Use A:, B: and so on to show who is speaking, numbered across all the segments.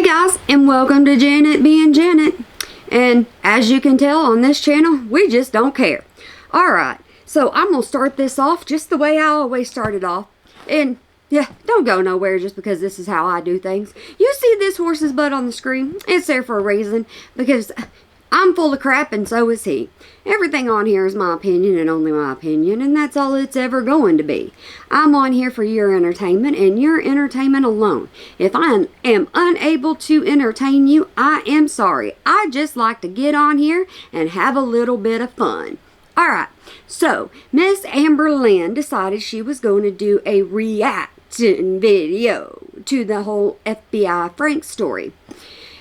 A: Hey guys, and welcome to Janet being Janet. And as you can tell on this channel, we just don't care. Alright, so I'm going to start this off just the way I always started off. And yeah, don't go nowhere just because this is how I do things. You see this horse's butt on the screen? It's there for a reason, because I'm full of crap and so is he. Everything on here is my opinion and only my opinion, and that's all it's ever going to be. I'm on here for your entertainment and your entertainment alone. If I am unable to entertain you, I am sorry. I just like to get on here and have a little bit of fun. Alright, so Miss Amberlynn decided she was going to do a reaction video to the whole FBI Frank story.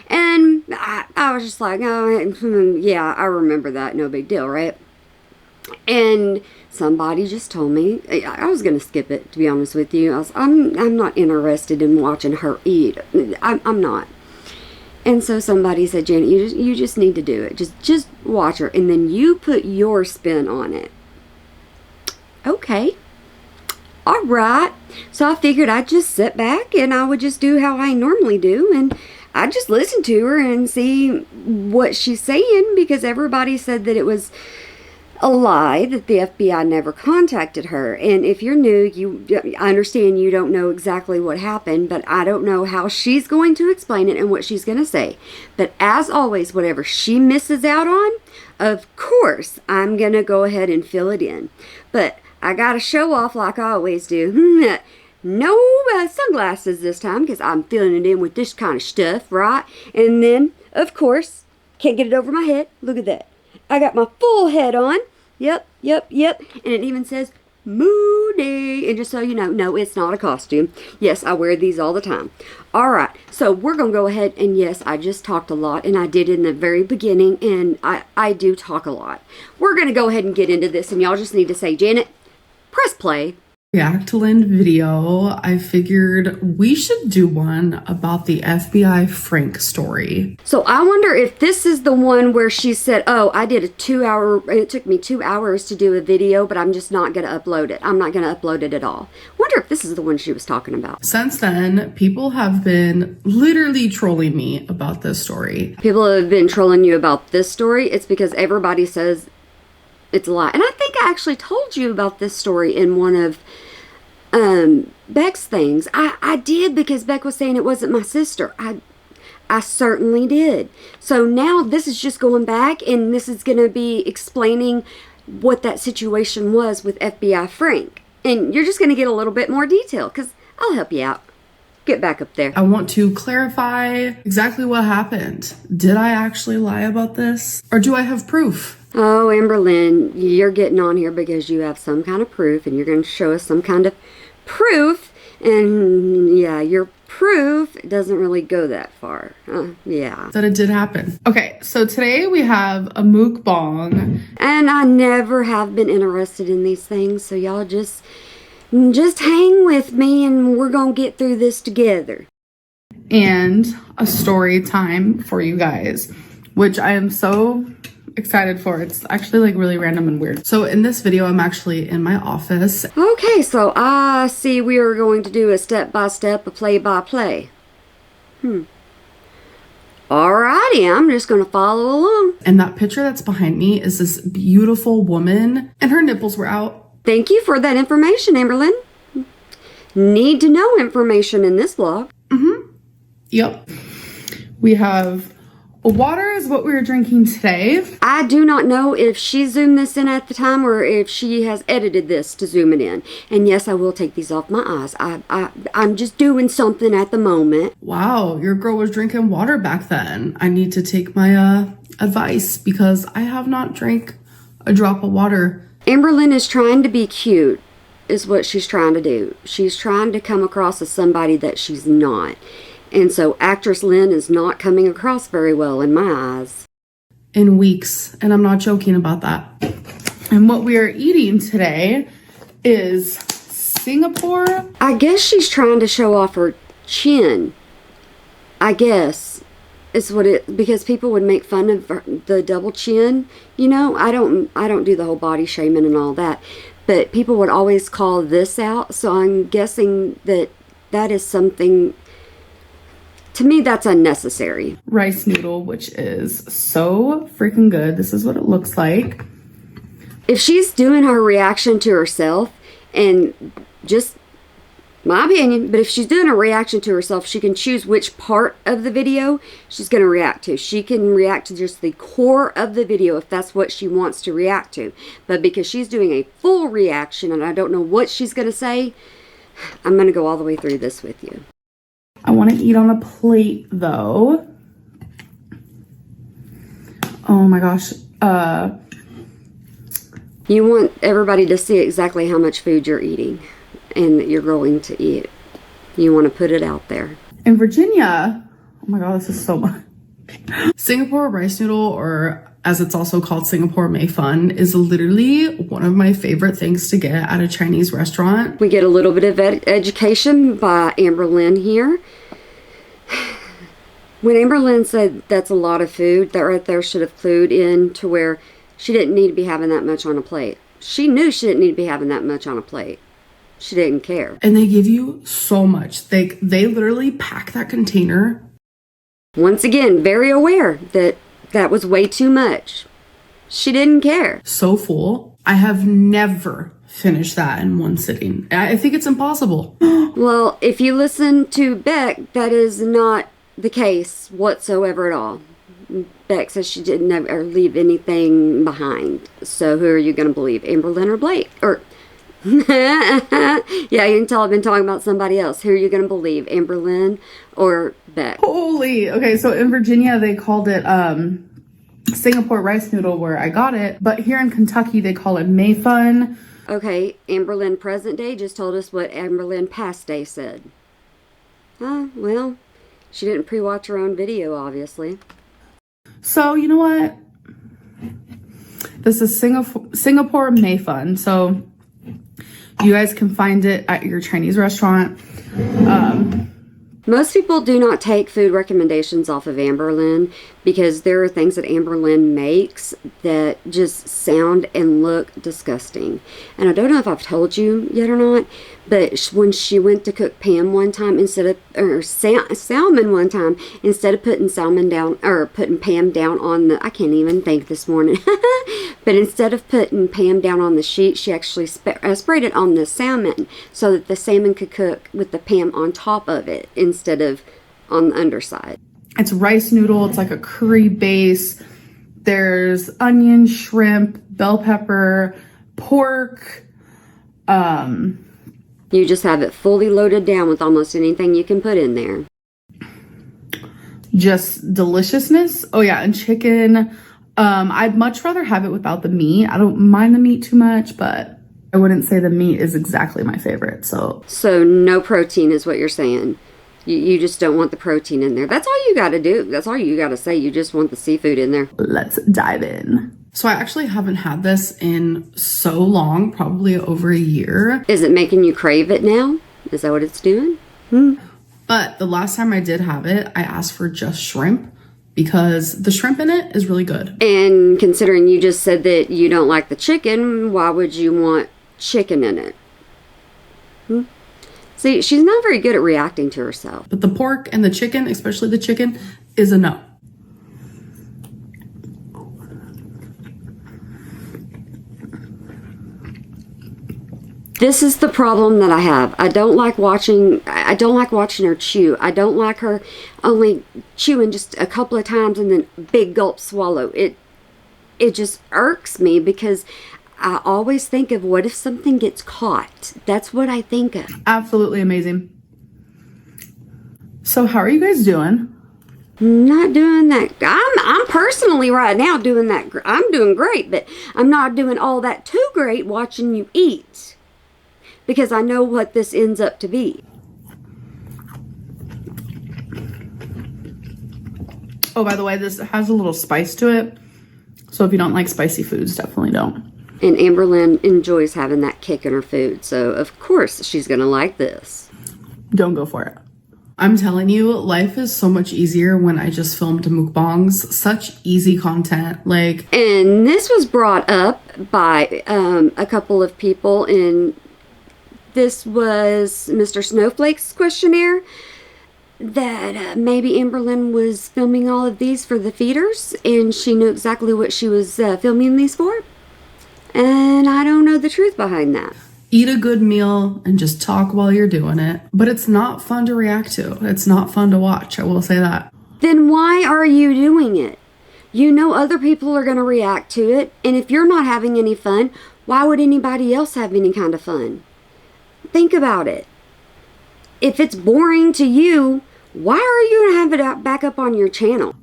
A: And I was just like, oh, yeah, I remember that. No big deal, right? And somebody just told me, I was going to skip it, to be honest with you. I'm not interested in watching her eat. I'm not. And so somebody said, Janet, you just need to do it. Just watch her. And then you put your spin on it. Okay. All right. So I figured I'd just sit back and I would just do how I normally do. And I just listen to her and see what she's saying, because everybody said that it was a lie, that the FBI never contacted her. And if you're new, I understand you don't know exactly what happened, but I don't know how she's going to explain it and what she's going to say. But as always, whatever she misses out on, of course, I'm going to go ahead and fill it in. But I got to show off like I always do. No sunglasses this time, because I'm filling it in with this kind of stuff, right? And then, of course, can't get it over my head. Look at that. I got my full head on. Yep. And it even says Moody. And just so you know, no, it's not a costume. Yes, I wear these all the time. All right, so we're going to go ahead, and yes, I just talked a lot, and I did in the very beginning, and I do talk a lot. We're going to go ahead and get into this, and y'all just need to say, Janet, press play.
B: Amberlynn video, I figured we should do one about the FBI Frank story.
A: So I wonder if this is the one where she said, oh, I did it took me 2 hours to do a video, but I'm just not going to upload it. I'm not going to upload it at all. Wonder if this is the one she was talking about.
B: Since then, people have been literally trolling me about this story.
A: People have been trolling you about this story. It's because everybody says it's a lie. And I think I actually told you about this story in one of Beck's things. I did, because Beck was saying it wasn't my sister. I certainly did. So now this is just going back, and this is going to be explaining what that situation was with FBI Frank. And you're just going to get a little bit more detail, because I'll help you out. Get back up there.
B: I want to clarify exactly what happened. Did I actually lie about this? Or do I have proof?
A: Oh, Amberlynn, you're getting on here because you have some kind of proof, and you're going to show us some kind of proof. And yeah, your proof doesn't really go that far. Yeah.
B: That it did happen. Okay, so today we have a mukbang.
A: And I never have been interested in these things, so y'all just hang with me, and we're going to get through this together.
B: And a story time for you guys, which I am so excited for. It's actually like really random and weird. So in this video, I'm actually in my office.
A: Okay, so I see we are going to do a step-by-step, a play-by-play. Alrighty, I'm just going to follow along.
B: And that picture that's behind me is this beautiful woman, and her nipples were out.
A: Thank you for that information, Amberlynn. Need to know information in this vlog.
B: Yep. We have water is what we were drinking today.
A: I do not know if she zoomed this in at the time or if she has edited this to zoom it in. And yes, I will take these off my eyes. I'm just doing something at the moment.
B: Wow, your girl was drinking water back then. I need to take my advice, because I have not drank a drop of water.
A: Amberlynn is trying to be cute, is what she's trying to do. She's trying to come across as somebody that she's not. And so actress Lynn is not coming across very well in my eyes.
B: In weeks, and I'm not joking about that. And what we are eating today is Singapore. I
A: guess she's trying to show off her chin. I guess is what it, because people would make fun of the double chin. You know, I don't do the whole body shaming and all that. But people would always call this out. So I'm guessing that is something To me, that's unnecessary.
B: Rice noodle, which is so freaking good. This is what it looks like.
A: If she's doing her reaction to herself, and just my opinion, but if she's doing a reaction to herself, she can choose which part of the video she's going to react to. She can react to just the core of the video if that's what she wants to react to. But because she's doing a full reaction and I don't know what she's going to say, I'm going to go all the way through this with you.
B: I want to eat on a plate though. Oh my gosh.
A: You want everybody to see exactly how much food you're eating and that you're going to eat. You want to put it out there.
B: In Virginia, oh my god, this is so much. Singapore rice noodle, or as it's also called Singapore Mei Fun, is literally one of my favorite things to get at a Chinese restaurant.
A: We get a little bit of education by Amberlynn here. When Amberlynn said that's a lot of food, that right there should have clued in to where she didn't need to be having that much on a plate. She knew she didn't need to be having that much on a plate. She didn't care.
B: And they give you so much. They literally pack that container.
A: Once again, very aware that that was way too much. She didn't care.
B: So full. I have never finished that in one sitting. I think it's impossible.
A: Well, if you listen to Beck, that is not the case whatsoever at all. Beck says she didn't ever leave anything behind. So who are you going to believe? Amberlynn or Blake? Or yeah, you can tell I've been talking about somebody else. Who are you going to believe? Amberlynn or Beck?
B: Holy. Okay, so in Virginia, they called it Singapore rice noodle where I got it. But here in Kentucky, they call it Mei Fun.
A: Okay, Amberlynn present day just told us what Amberlynn past day said. Well, she didn't pre-watch her own video, obviously.
B: So, you know what? This is Singapore Mei Fun. So, you guys can find it at your Chinese restaurant.
A: Most people do not take food recommendations off of Amberlynn because there are things that Amberlynn makes that just sound and look disgusting. And I don't know if I've told you yet or not, but when she went to cook Pam one time salmon one time, instead of putting salmon down or putting Pam down on the, I can't even think this morning, but instead of putting Pam down on the sheet, she actually sprayed it on the salmon so that the salmon could cook with the Pam on top of it instead of on the underside.
B: It's rice noodle. It's like a curry base. There's onion, shrimp, bell pepper, pork.
A: You just have it fully loaded down with almost anything you can put in there.
B: Just deliciousness. Oh yeah, and chicken. I'd much rather have it without the meat. I don't mind the meat too much, but I wouldn't say the meat is exactly my favorite. So
A: no protein is what you're saying. You just don't want the protein in there. That's all you got to do. That's all you got to say. You just want the seafood in there.
B: Let's dive in. So I actually haven't had this in so long, probably over a year.
A: Is it making you crave it now? Is that what it's doing?
B: But the last time I did have it, I asked for just shrimp because the shrimp in it is really good.
A: And considering you just said that you don't like the chicken, why would you want chicken in it? See, she's not very good at reacting to herself.
B: But the pork and the chicken, especially the chicken, is a no.
A: This is the problem that I have. I don't like watching her chew. I don't like her only chewing just a couple of times and then big gulp swallow. It just irks me because I always think of what if something gets caught. That's what I think of.
B: Absolutely amazing. So how are you guys doing?
A: Not doing that. I'm personally right now doing that. I'm doing great, but I'm not doing all that too great watching you eat. Because I know what this ends up to be.
B: Oh, by the way, this has a little spice to it. So if you don't like spicy foods, definitely don't.
A: And Amberlynn enjoys having that kick in her food. So, of course, she's going to like this.
B: Don't go for it. I'm telling you, life is so much easier when I just filmed mukbangs. Such easy content.
A: And this was brought up by a couple of people in... This was Mr. Snowflake's questionnaire. that maybe Amberlynn was filming all of these for the feeders and she knew exactly what she was filming these for. And I don't know the truth behind that.
B: Eat a good meal and just talk while you're doing it. But it's not fun to react to. It's not fun to watch, I will say that.
A: Then why are you doing it? You know other people are going to react to it, and if you're not having any fun, why would anybody else have any kind of fun? Think about it. If it's boring to you, why are you going to have it out back up on your channel?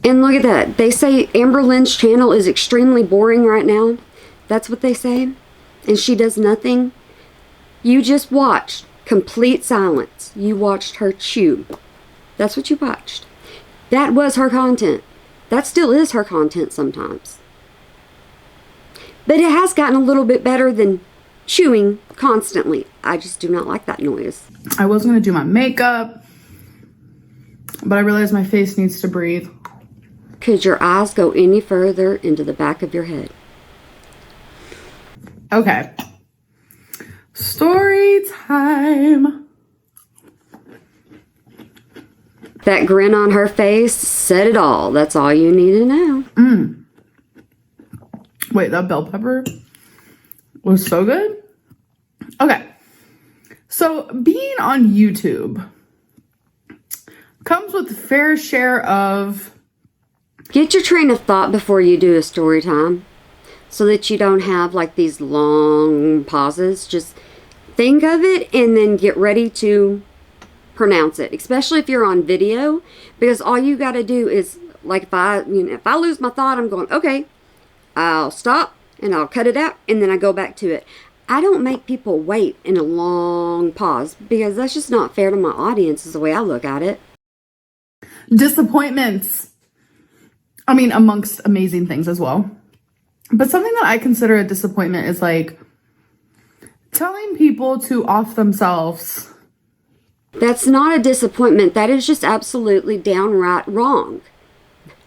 A: And look at that. They say Amberlynn's channel is extremely boring right now. That's what they say. And she does nothing. You just watched complete silence. You watched her chew. That's what you watched. That was her content. That still is her content sometimes. But it has gotten a little bit better than chewing constantly. I just do not like that noise.
B: I was going to do my makeup, but I realized my face needs to breathe.
A: Could your eyes go any further into the back of your head?
B: Okay. Story time.
A: That grin on her face said it all. That's all you need to know.
B: Wait, that bell pepper was so good. Okay. So being on YouTube comes with a fair share of...
A: Get your train of thought before you do a story time so that you don't have like these long pauses. Just think of it and then get ready to pronounce it, especially if you're on video, because all you got to do is, like, if I lose my thought, I'm going, okay, I'll stop and I'll cut it out and then I go back to it. I don't make people wait in a long pause because that's just not fair to my audience is the way I look at it.
B: Disappointments. I mean, amongst amazing things as well. But something that I consider a disappointment is like telling people to off themselves.
A: That's not a disappointment. That is just absolutely downright wrong.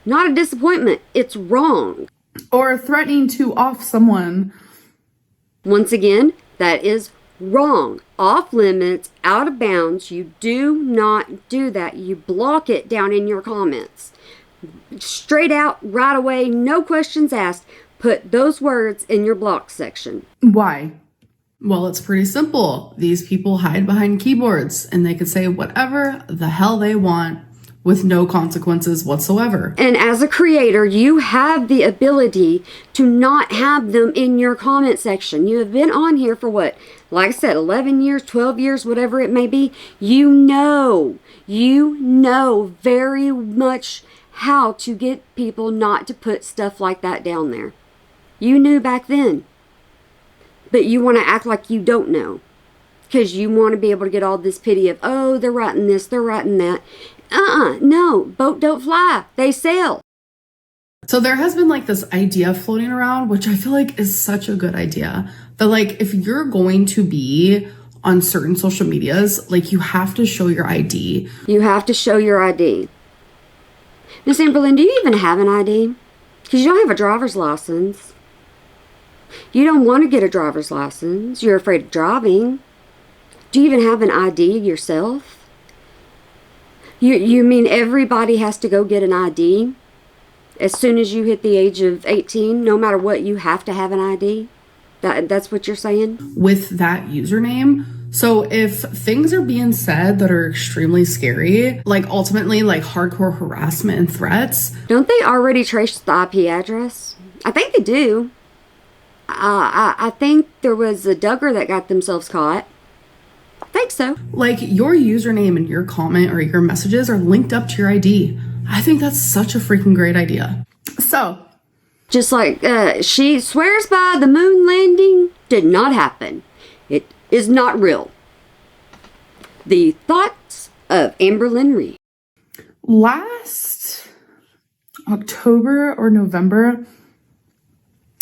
A: Not a disappointment. It's wrong.
B: Or threatening to off someone.
A: Once again, that is wrong. Off limits, out of bounds. You do not do that. You block it down in your comments. Straight out, right away, no questions asked. Put those words in your block section.
B: Why? Well, it's pretty simple. These people hide behind keyboards and they can say whatever the hell they want with no consequences whatsoever.
A: And as a creator, you have the ability to not have them in your comment section. You have been on here for what? Like I said, 11 years, 12 years, whatever it may be. You know very much how to get people not to put stuff like that down there. You knew back then. But you want to act like you don't know. Because you want to be able to get all this pity of, oh, they're writing this, they're writing that. No, boat don't fly. They sail.
B: So there has been like this idea floating around, which I feel like is such a good idea. That like, if you're going to be on certain social medias, like you have to show your ID.
A: You have to show your ID. Miss Amberlynn, do you even have an ID? Because you don't have a driver's license. You don't want to get a driver's license. You're afraid of driving. Do you even have an ID yourself? You mean everybody has to go get an ID? As soon as you hit the age of 18, no matter what, you have to have an ID? That's what you're saying?
B: With that username. So if things are being said that are extremely scary, like ultimately like hardcore harassment and threats.
A: Don't they already trace the IP address? I think they do. I think there was a Duggar that got themselves caught. I think so.
B: Like your username and your comment or your messages are linked up to your ID. I think that's such a freaking great idea. So,
A: just like she swears by the moon landing did not happen. It is not real. The thoughts of Amberlynn Reed.
B: Last October or November,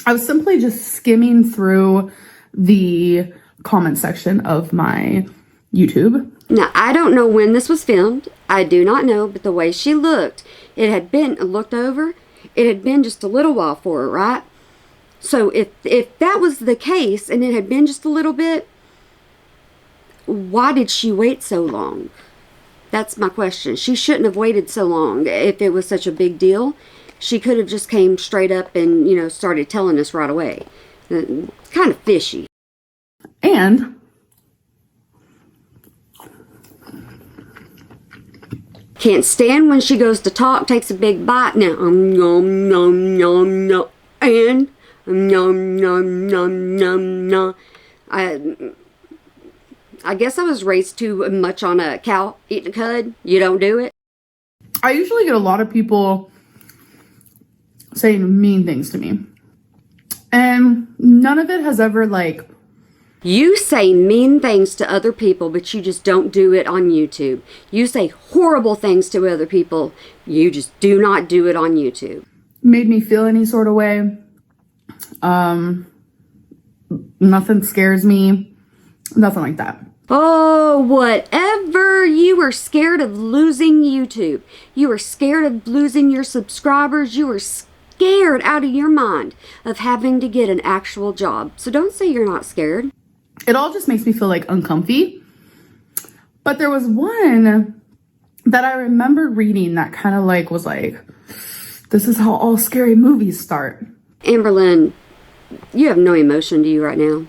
B: I was simply just skimming through the comment section of my YouTube.
A: Now, I don't know when this was filmed. I do not know, but the way she looked, it had been looked over. It had been just a little while for her, right? So if that was the case and it had been just a little bit, why did she wait so long? That's my question. She shouldn't have waited so long if it was such a big deal. She could have just came straight up and, started telling us right away. Kind of fishy.
B: And
A: can't stand when she goes to talk, takes a big bite. Now, nom, nom, nom, nom, and nom, nom, nom, nom, nom. I guess I was raised too much on a cow eating a cud. You don't do it.
B: I usually get a lot of people saying mean things to me. And none of it has ever
A: You say mean things to other people, but you just don't do it on YouTube. You say horrible things to other people. You just do not do it on YouTube.
B: made me feel any sort of way. Nothing scares me. Nothing like that.
A: Oh, whatever. You were scared of losing YouTube. You were scared of losing your subscribers. You were scared out of your mind of having to get an actual job. So don't say you're not scared.
B: It all just makes me feel uncomfy. But there was one that I remember reading that kind of was this is how all scary movies start.
A: Amberlynn, you have no emotion to you right now.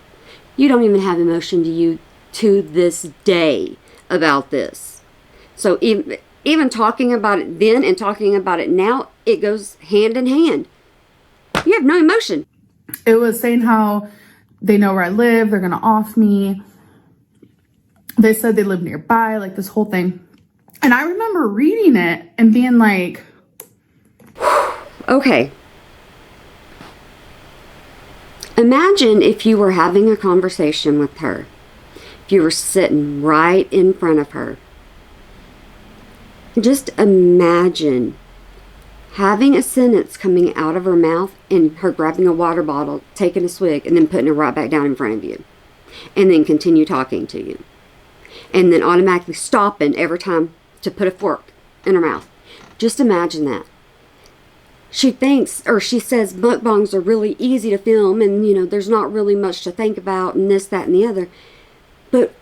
A: You don't even have emotion to you to this day about this. So even talking about it then and talking about it now, it goes hand in hand. You have no emotion.
B: It was saying how they know where I live, they're gonna off me. They said they live nearby, this whole thing. And I remember reading it and being like,
A: okay. Imagine if you were having a conversation with her. If you were sitting right in front of her. Just imagine having a sentence coming out of her mouth and her grabbing a water bottle, taking a swig, and then putting it right back down in front of you. And then continue talking to you. And then automatically stopping every time to put a fork in her mouth. Just imagine that. She thinks, or she says, mukbangs are really easy to film and, there's not really much to think about and this, that, and the other. But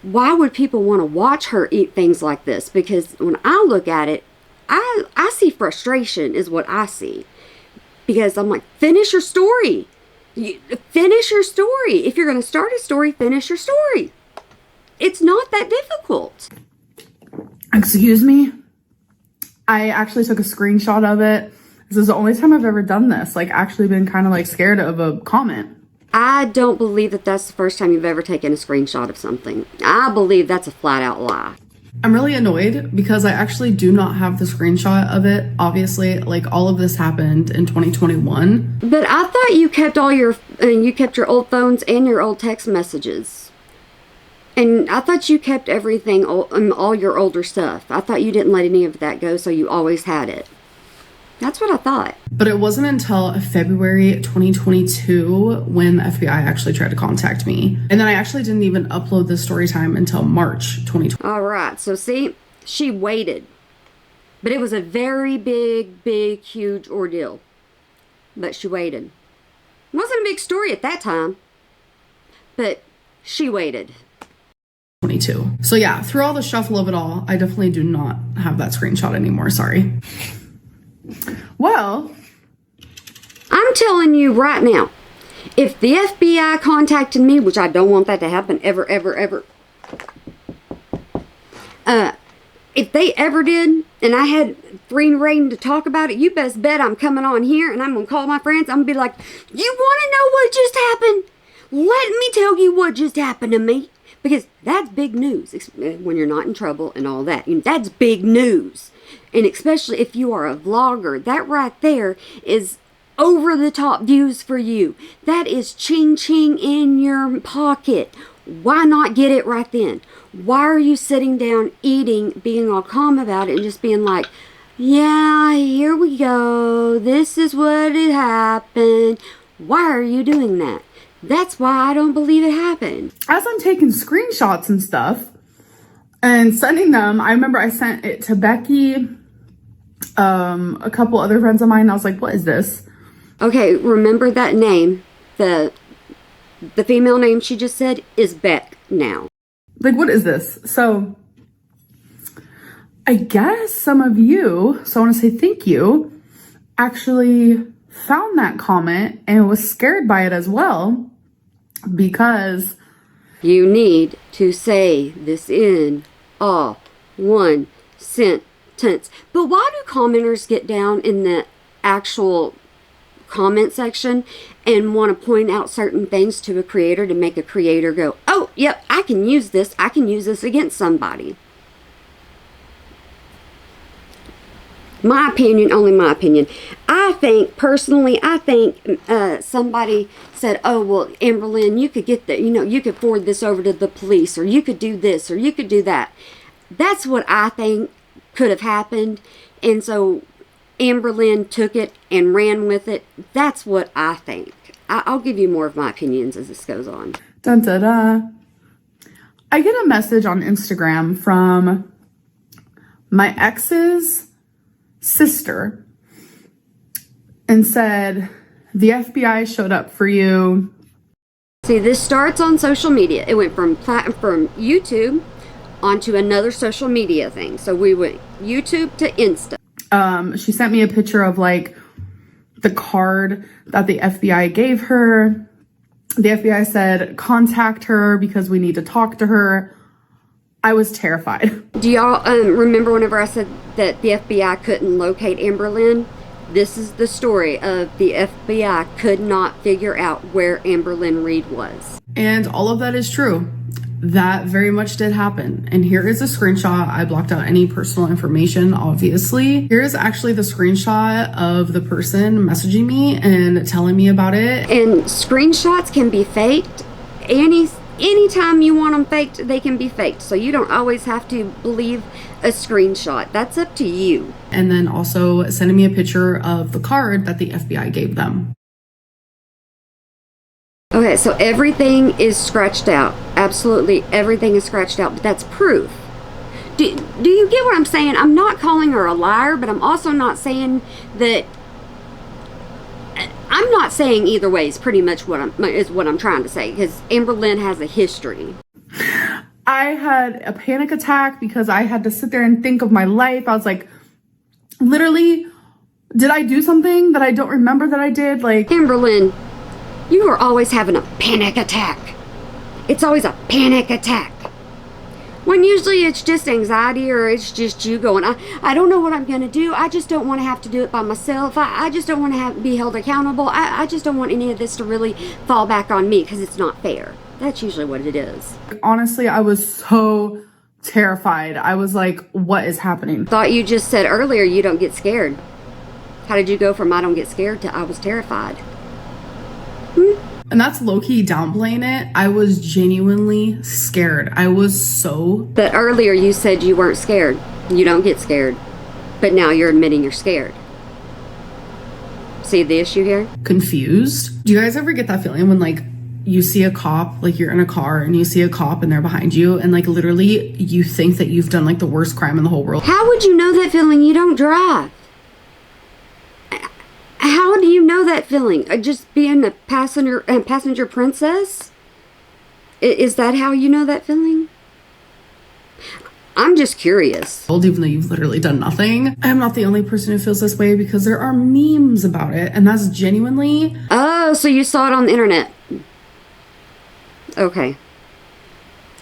A: why would people want to watch her eat things like this? Because when I look at it, I see frustration is what I see. Because I'm like, finish your story. Finish your story. If you're going to start a story, finish your story. It's not that difficult.
B: excuse me? I actually took a screenshot of it. This is the only time I've ever done this. Actually been kind of scared of a comment.
A: I don't believe that that's the first time you've ever taken a screenshot of something. I believe that's a flat out lie.
B: I'm really annoyed because I actually do not have the screenshot of it. Obviously, all of this happened in 2021.
A: But I thought you kept you kept your old phones and your old text messages. And I thought you kept everything, all your older stuff. I thought you didn't let any of that go, so you always had it. That's what I thought.
B: But it wasn't until February 2022 when the FBI actually tried to contact me. And then I actually didn't even upload the story time until March 2020.
A: All right. So see, she waited. But it was a very big, huge ordeal. But she waited. It wasn't a big story at that time. But she waited.
B: 22. So yeah, through all the shuffle of it all, I definitely do not have that screenshot anymore. Sorry. Well,
A: I'm telling you right now, if the FBI contacted me, which I don't want that to happen ever, if they ever did, and I had free reign to talk about it, you best bet I'm coming on here and I'm going to call my friends. I'm going to be like, you want to know what just happened? Let me tell you what just happened to me. Because that's big news when you're not in trouble and all that. That's big news. And especially if you are a vlogger, that right there is over the top views for you. That is ching ching in your pocket. Why not get it right then? Why are you sitting down eating, being all calm about it and just being like, yeah, here we go. This is what had happened. Why are you doing that? That's why I don't believe it happened.
B: As I'm taking screenshots and stuff and sending them, I remember I sent it to Becky, a couple other friends of mine. I was like, what is this?
A: Okay, remember that name. The female name she just said is Beck now.
B: Like, what is this? So I guess some of you, so I want to say thank you, actually found that comment and was scared by it as well, because
A: you need to say this in all one sentence. But why do commenters get down in the actual comment section and want to point out certain things to a creator to make a creator go, oh, yep, I can use this. I can use this against somebody. My opinion, only my opinion. Personally, I think somebody said, oh, well, Amberlynn, you could get you could forward this over to the police, or you could do this, or you could do that. That's what I think could have happened. And so Amberlynn took it and ran with it. That's what I think. I'll give you more of my opinions as this goes on.
B: Dun, da, da. I get a message on Instagram from my ex's sister and said, the FBI showed up for you.
A: See, this starts on social media. It went from YouTube onto another social media thing. So we went YouTube to Insta.
B: She sent me a picture of like the card that the FBI gave her. The FBI said, contact her because we need to talk to her. I was terrified.
A: Do y'all remember whenever I said that the FBI couldn't locate Amberlynn? This is the story of the FBI could not figure out where Amberlynn Reed was.
B: And all of that is true. That very much did happen. And here is a screenshot. I blocked out any personal information, obviously. Here is actually the screenshot of the person messaging me and telling me about it.
A: And screenshots can be faked. Anytime you want them faked, they can be faked. So you don't always have to believe a screenshot. That's up to you.
B: And then also sending me a picture of the card that the FBI gave them.
A: Okay, so everything is scratched out. Absolutely everything is scratched out, but that's proof. Do you get what I'm saying? I'm not calling her a liar, but I'm also not saying that... I'm not saying either way is pretty much what I'm trying to say, because Amberlynn has a history.
B: I had a panic attack because I had to sit there and think of my life. I was like, literally, did I do something that I don't remember that I did? Like,
A: Amberlynn, you are always having a panic attack. It's always a panic attack. When usually it's just anxiety, or it's just you going, I don't know what I'm going to do. I just don't want to have to do it by myself. I just don't want to be held accountable. I just don't want any of this to really fall back on me because it's not fair. That's usually what it is.
B: Honestly, I was so terrified. I was like, what is happening?
A: Thought you just said earlier you don't get scared. How did you go from I don't get scared to I was terrified?
B: And that's low-key downplaying it. I was genuinely scared. I was so...
A: But earlier you said you weren't scared. You don't get scared. But now you're admitting you're scared. See the issue here?
B: confused. Do you guys ever get that feeling when like you see a cop, like you're in a car and you see a cop and they're behind you and like literally you think that you've done like the worst crime in the whole world?
A: How would you know that feeling? You don't drive. How do you know that feeling? Just being a passenger princess? Is that how you know that feeling? I'm just curious.
B: Even though you've literally done nothing. I'm not the only person who feels this way because there are memes about it, and that's genuinely...
A: Oh, so you saw it on the internet. Okay.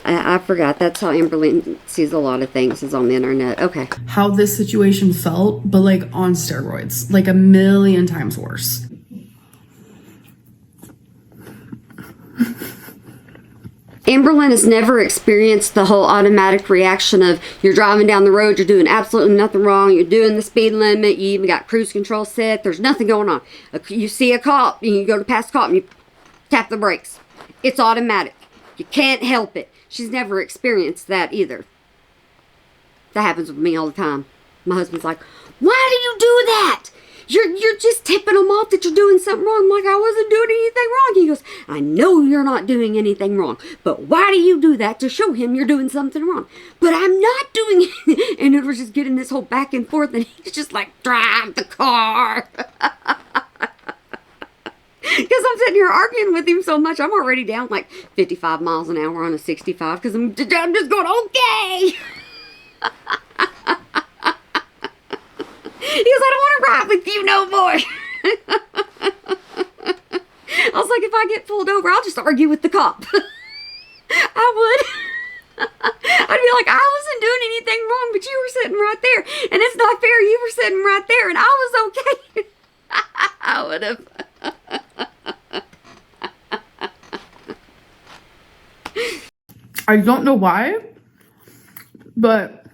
A: I forgot. That's how Amberlynn sees a lot of things, is on the internet. Okay.
B: how this situation felt, but like on steroids, like a million times worse.
A: Amberlynn has never experienced the whole automatic reaction of you're driving down the road, you're doing absolutely nothing wrong, you're doing the speed limit, you even got cruise control set, there's nothing going on. You see a cop, and you go to pass a cop, and you tap the brakes. It's automatic. You can't help it. She's never experienced that either. That happens with me all the time. My husband's like, why do you do that? You're just tipping them off that you're doing something wrong. I'm like, I wasn't doing anything wrong. He goes, I know you're not doing anything wrong, but why do you do that? To show him you're doing something wrong. But I'm not doing it. And it was just getting this whole back and forth, and he's just like, drive the car. Because I'm sitting here arguing with him so much, I'm already down like 55 miles an hour on a 65 because I'm just going, okay. He goes, I don't want to ride with you no more. I was like, if I get pulled over, I'll just argue with the cop. I would. I'd be like, I wasn't doing anything wrong, but you were sitting right there. And it's not fair. You were sitting right there, and I was okay. I would have.
B: I don't know why, but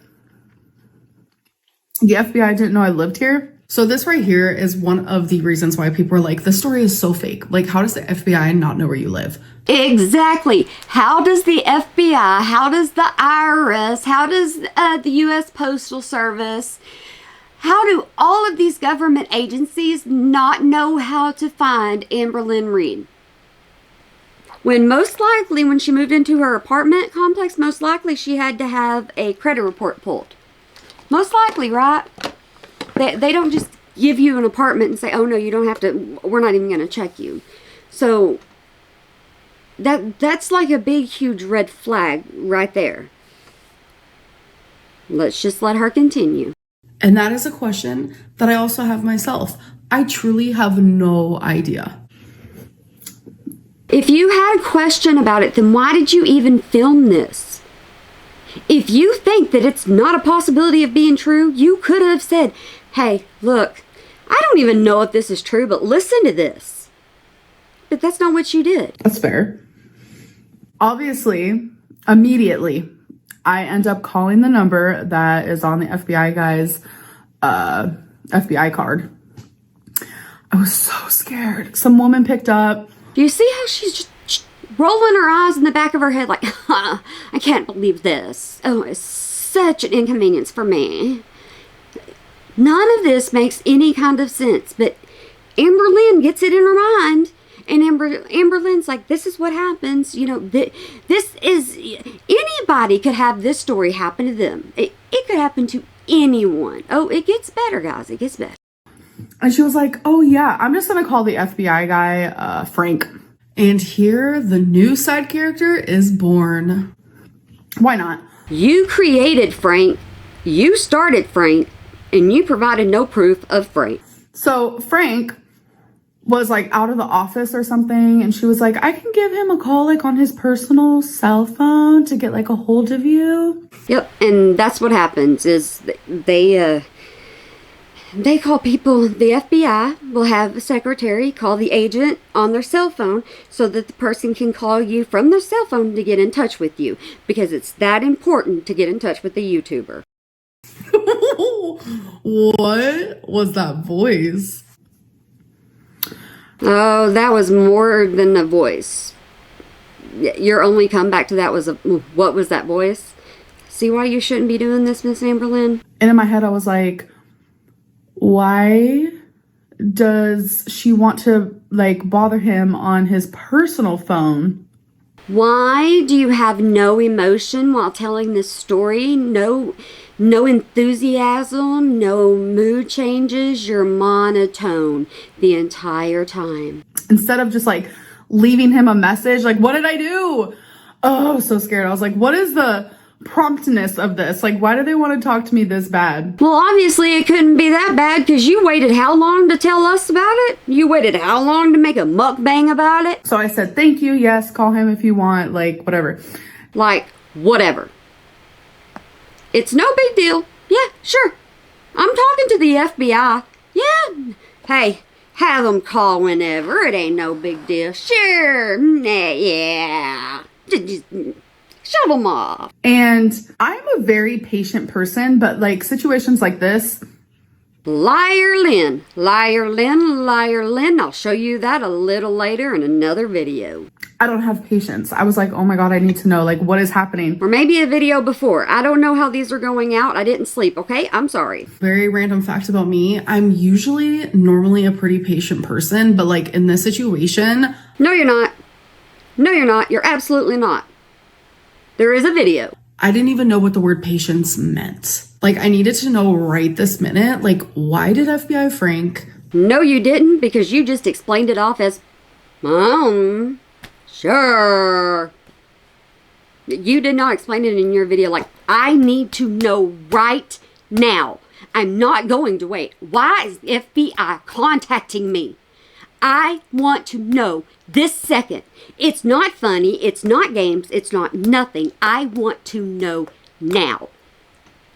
B: the FBI didn't know I lived here. So this right here is one of the reasons why people are like, this story is so fake. Like, how does the FBI not know where you live?
A: Exactly. How does the FBI, how does the IRS, how does the U.S. Postal Service, how do all of these government agencies not know how to find Amberlynn Reed? When most likely, when she moved into her apartment complex, most likely she had to have a credit report pulled. Most likely, right? They don't just give you an apartment and say, oh no, you don't have to, we're not even going to check you. So that's like a big, huge red flag right there. Let's just let her continue.
B: And that is a question that I also have myself. I truly have no idea.
A: If you had a question about it, then why did you even film this? If you think that it's not a possibility of being true, you could have said, hey, look, I don't even know if this is true, but listen to this. But that's not what you did.
B: That's fair. Obviously, immediately, I end up calling the number that is on the FBI guy's FBI card. I was so scared. Some woman picked up.
A: Do you see how she's just rolling her eyes in the back of her head like, I can't believe this. Oh, it's such an inconvenience for me. None of this makes any kind of sense, but Amberlynn gets it in her mind. And Amberlynn's like, this is what happens. You know, this is, anybody could have this story happen to them. It could happen to anyone. Oh, it gets better, guys. It gets better.
B: And she was like, oh yeah, I'm just going to call the FBI guy, Frank. And here the new side character is born. Why not?
A: You created Frank. You started Frank. And you provided no proof of Frank.
B: So Frank was like out of the office or something, and she was like, I can give him a call like on his personal cell phone to get like a hold of you.
A: Yep, and that's what happens is they call people. The FBI will have a secretary call the agent on their cell phone so that the person can call you from their cell phone to get in touch with you, because it's that important to get in touch with the YouTuber.
B: What was that voice?
A: Oh, that was more than a voice. Your only comeback to that was what was that voice? See why you shouldn't be doing this, Miss Amberlynn?
B: And in my head, I was like, why does she want to like bother him on his personal phone?
A: Why do you have no emotion while telling this story? No enthusiasm, no mood changes. You're monotone the entire time.
B: Instead of just like leaving him a message, like, what did I do? Oh, I was so scared. I was like, what is the promptness of this? Like, why do they want to talk to me this bad?
A: Well, obviously it couldn't be that bad because you waited how long to tell us about it? You waited how long to make a mukbang about it?
B: So I said, thank you. Yes, call him if you want, like, whatever.
A: Like, whatever. It's no big deal. Yeah, sure. I'm talking to the FBI. Yeah. Hey, have them call whenever. It ain't no big deal. Sure. Yeah. Just shove them off.
B: And I'm a very patient person, but like situations like this.
A: Liar Lynn. Liar Lynn. Liar Lynn. I'll show you that a little later in another video.
B: I don't have patience. I was like, oh my God, I need to know, like, what is happening?
A: Or maybe a video before. I don't know how these are going out. I didn't sleep, okay? I'm sorry.
B: Very random fact about me. I'm usually normally a pretty patient person, but like in this situation.
A: No, you're not. No, you're not. You're absolutely not. There is a video.
B: I didn't even know what the word patience meant. Like, I needed to know right this minute. Like, why did FBI Frank?
A: No, you didn't, because you just explained it off as Sure. You did not explain it in your video. Like, I need to know right now. I'm not going to wait. Why is the FBI contacting me? I want to know this second. It's not funny. It's not games. It's not nothing. I want to know now.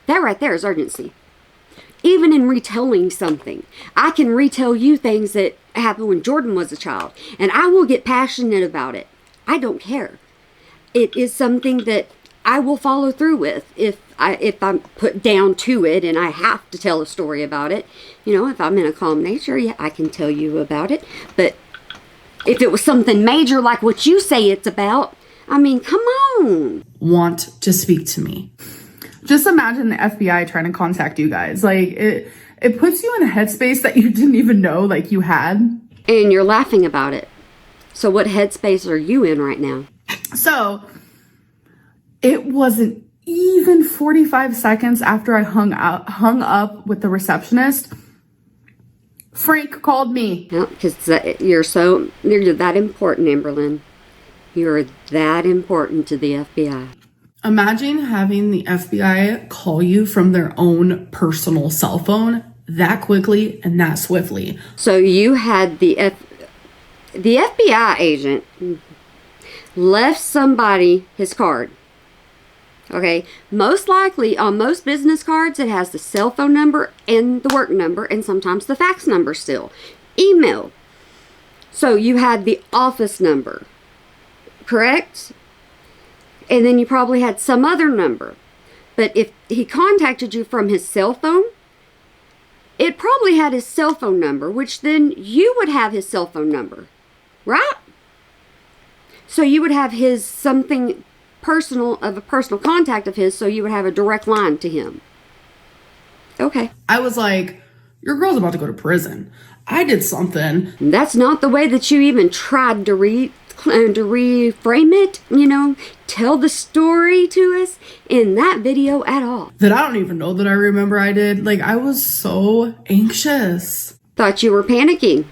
A: That right there is urgency. Even in retelling something, I can retell you things that happened when Jordan was a child, and I will get passionate about it. I don't care. It is something that I will follow through with if I'm put down to it and I have to tell a story about it. You know, if I'm in a calm nature, yeah, I can tell you about it. But if it was something major like what you say it's about, I mean, come on.
B: Want to speak to me. Just imagine the FBI trying to contact you guys. Like, it puts you in a headspace that you didn't even know, like, you had.
A: And you're laughing about it. So what headspace are you in right now?
B: So, it wasn't even 45 seconds after I hung up with the receptionist. Frank called me.
A: Because you're that important, Amberlynn. You're that important to the FBI.
B: Imagine having the FBI call you from their own personal cell phone that quickly and that swiftly.
A: So you had the FBI agent left somebody his card. Okay, most likely on most business cards it has the cell phone number and the work number and sometimes the fax number still. Email. So you had the office number, correct? And then you probably had some other number. But if he contacted you from his cell phone, it probably had his cell phone number, which then you would have his cell phone number, right? So you would have his something personal of a personal contact of his, so you would have a direct line to him. Okay.
B: I was like, your girl's about to go to prison. I did something.
A: That's not the way that you even tried to reframe it, you know, tell the story to us in that video at all.
B: That I don't even know that I remember I did. Like, I was so anxious.
A: Thought you were panicking.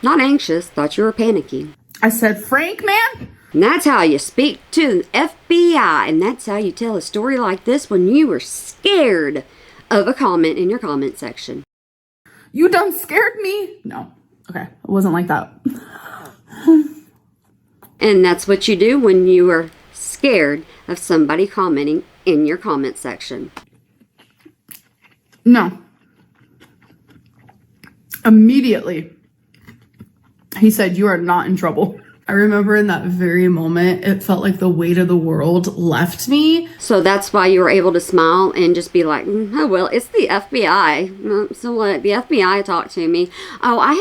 A: Not anxious, thought you were panicking.
B: I said, Frank, man.
A: And that's how you speak to the FBI, and that's how you tell a story like this when you were scared of a comment in your comment section.
B: You done scared me? No. Okay, it wasn't like that.
A: And that's what you do when you are scared of somebody commenting in your comment section.
B: No. Immediately, he said, you are not in trouble. I remember in that very moment, it felt like the weight of the world left me.
A: So that's why you were able to smile and just be like, oh, well, it's the FBI. So let the FBI talk to me. Oh, I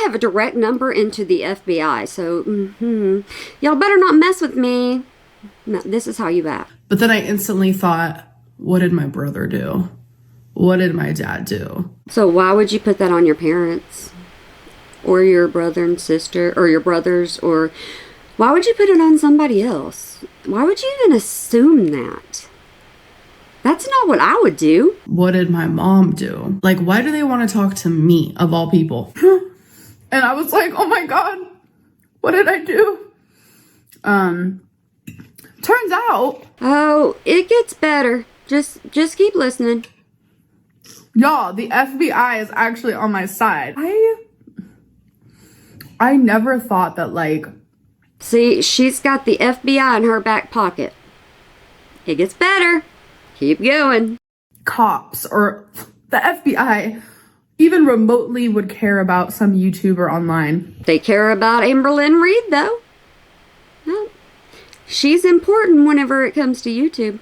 A: have a direct number into the FBI. So y'all better not mess with me. No, this is how you act.
B: But then I instantly thought, what did my brother do? What did my dad do?
A: So why would you put that on your parents? Or your brother and sister, or your brothers, or why would you put it on somebody else? Why would you even assume that? That's not what I would do.
B: What did my mom do? Like, why do they want to talk to me, of all people? And I was like, oh my God, what did I do? Turns out.
A: Oh, it gets better. Just keep listening.
B: Y'all, the FBI is actually on my side. I never thought that, like...
A: See, she's got the FBI in her back pocket. It gets better. Keep going.
B: Cops or the FBI even remotely would care about some YouTuber online.
A: They care about Amberlynn Reed, though. Well, she's important whenever it comes to YouTube.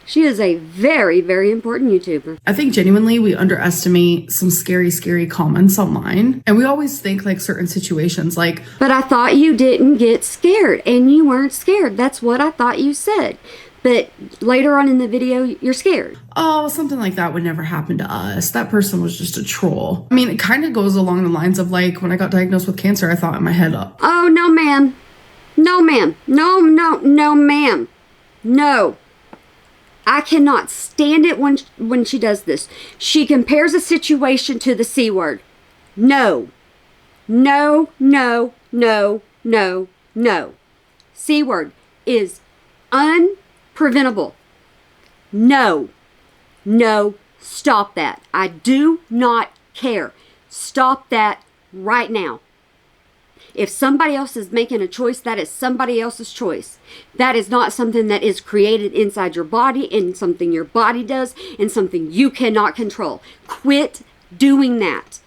A: She is a very, very important YouTuber.
B: I think genuinely we underestimate some scary, scary comments online. And we always think like certain situations like...
A: But I thought you didn't get scared, and you weren't scared. That's what I thought you said. But later on in the video, you're scared.
B: Oh, something like that would never happen to us. That person was just a troll. I mean, it kind of goes along the lines of like when I got diagnosed with cancer, I thought in my head up.
A: Oh, no, ma'am. No, ma'am. No, ma'am. No. I cannot stand it when she does this. She compares a situation to the C word. No. No, no, no, no, no. C word is unpreventable. No, no, stop that. I do not care. Stop that right now. If somebody else is making a choice, that is somebody else's choice. That is not something that is created inside your body and something your body does and something you cannot control. Quit doing that.